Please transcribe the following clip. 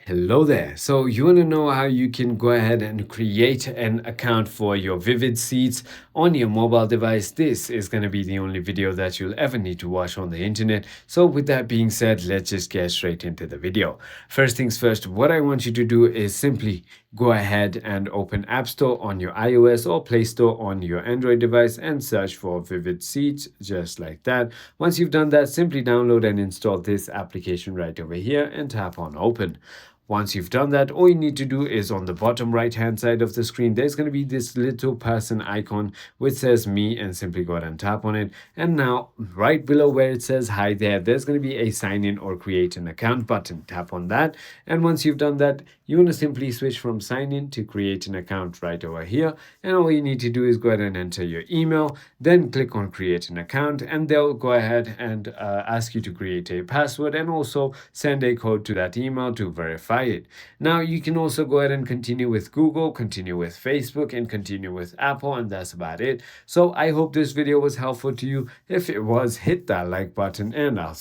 Hello there. So you want to know how you can go ahead and create an account for your Vivid Seats on your mobile device? This is going to be the only video that you'll ever need to watch on the internet. So with that being said, let's just get straight into the video. First things first, what I want you to do is simply go ahead and open App Store on your iOS or Play Store on your Android device and search for Vivid Seats just like that. Once you've done that, simply download and install this application right over here and tap on open. Once you've done that, all you need to do is on the bottom right hand side of the screen, there's going to be this little person icon which says me, and simply go ahead and tap on it. And now right below where it says hi there, there's going to be a sign in or create an account button. Tap on that. And once you've done that, you want to simply switch from sign in to create an account right over here. And all you need to do is go ahead and enter your email, then click on create an account, and they'll go ahead and ask you to create a password and also send a code to that email to verify it. Now you can also go ahead and continue with Google, continue with Facebook, and continue with Apple, and that's about it. So I hope this video was helpful to you. If it was, hit that like button, and I'll